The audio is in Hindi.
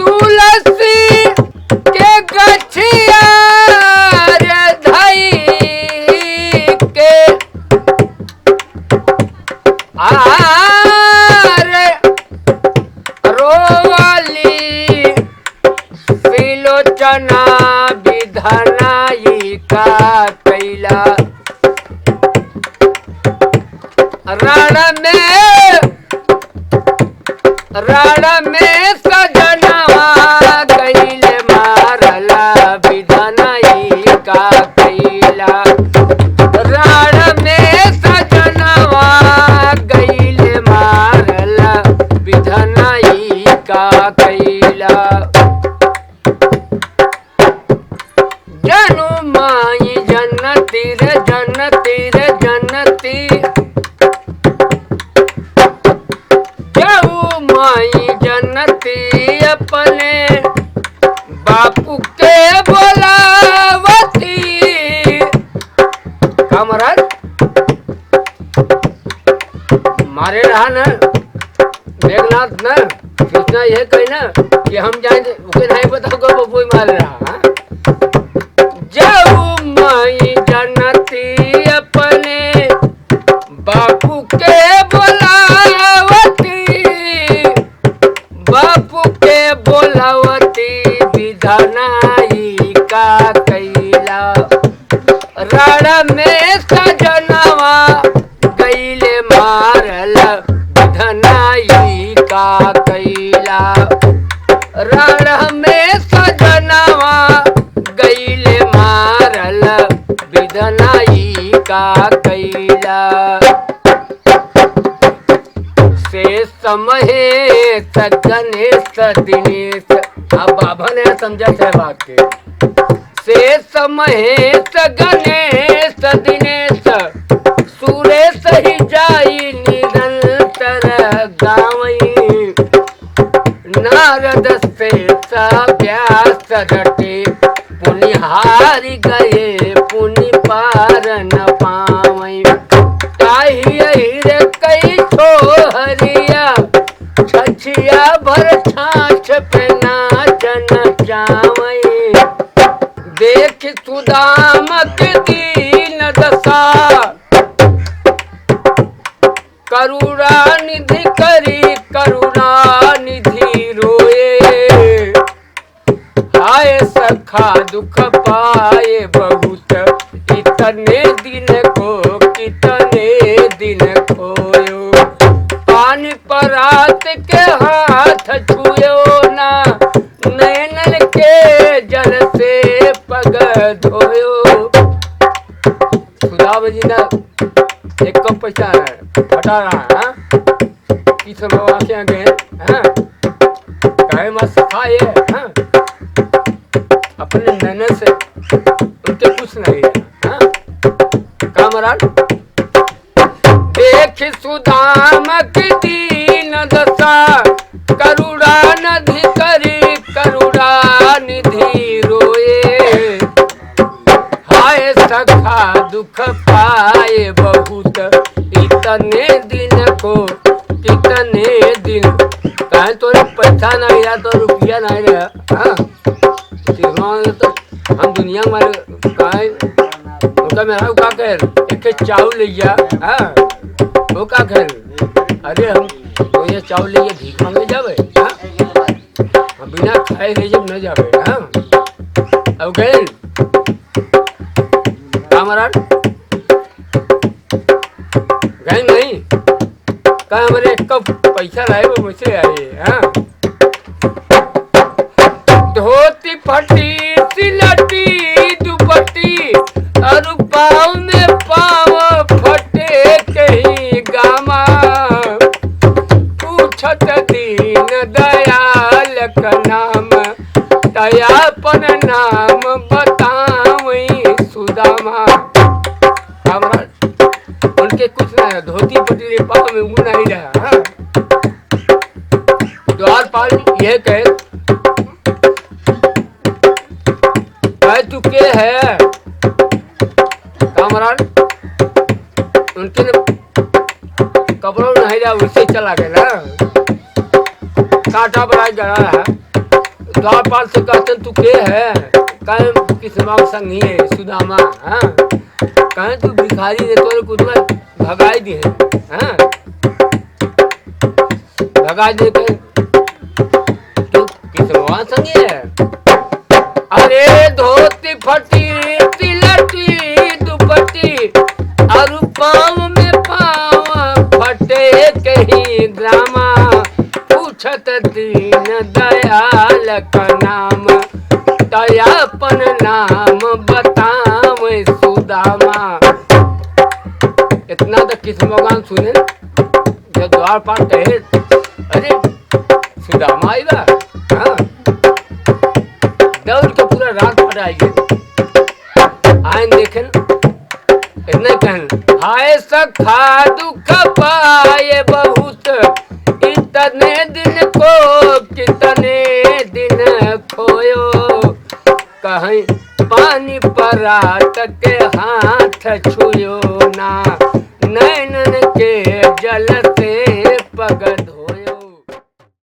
तुलसी के गछिया रे धई के आरे रोवाली विलोचना विधनाई का कैला रण में सजनवा गईले मारला विधनाई का कैला रण में सजनवा गईले मारला विधनाई का कैला जनु माई जनती रे जनती रे जनती जऊ माई जनती अपने बापू के बोलावती कामराज मारे रहा न मेघनाथ न सूचना यह कही ना कि हम जाए उसे नहीं बताओ कब वो मारे रहा जऊ माई जनती अपने बापू के बोलावती बापू के बोलावती विधनाई का कैला रण में सजनवा गईले मारल विधनाई का कैला रण में सजनवा गईले मारल विधनाई का कैला से समहे गणेश दिनेश अब बाबा ने समझा है वाक्य से समहे गणेश दिनेश सुरेश ही जाई निरंतर गावई नारद से व्यास रटे पुनिहारी गए पुनि पार न पावई रे कई छोहरिया छछिया भर छाछ पे नाचन जावई देख सुदाम के दीन दशा करुणा निधि करी करुणा निधि रोए हाय सखा दुख पाए बहुत इतने दिन को कितने दिन खोयो पानी परात के हाथ छुयो ना नैनन के जल से पग धोयो सुदाम जी ना एक कप पैसा हटा रहा है किस समय आंखें गए कहे मत सफाए अपने नैनन से उनके कुछ नहीं है कामरान देख सुदाम की दीन दशा करुणा निधि करी करुणा निधि रोए हाय सखा दुख पाए बहुत इतने दिन को कितने दिन कहे तो पैसा नहीं रहा तो रुपया नहीं रहा तो हम दुनिया में कहे उनका मेरा का कह एक चावल लिया वो का कह अरे हम तो ये चावल लिए भीख मांगे जावे हम बिना खाए रहे जब न जावे अब गए कामरान गए नहीं कहा हमारे कब पैसा लाए वो मुझसे आए धोती फटी सिलटी दुपट्टी और पाँव में पाँव फटे कहीं गामा पूछत दीन दयाल का नाम दयापन नाम बतावई सुदामा उनके कुछ नहीं धोती पटी पाँव में ऊन नहीं रहा द्वारपाल यह कह चुके है कामरान उनके कपड़ों नहीं रहा उससे चला गया ना कांटा बड़ा जला है द्वारपाल से कहते तू के है? कहें किस्मा संगी है सुदामा। हाँ कहें तू भिखारी ने तोरे कुतवा भगाई दी है। हाँ भगाई दे के तू किस्मा संगी है। अरे धोती फटी तिलटी दुपट्टी और पाँव में पाँव फटे कहीं ड्रामा पूछत दीन दयाल का नाम दयापन नाम बताव सुदामा। इतना तो किस्म भगवान सुने जब द्वारपाल कहे अरे सुदामा आई बा। हाँ दौड़ के पूरा रात पड़ आइए आयन देखें इतने कहन हाय सखा दुख पाए बहुत इतने दिन को कितने दिन खोयो कहीं पानी परात के हाथ छुयो ना नैनन के जल से पगल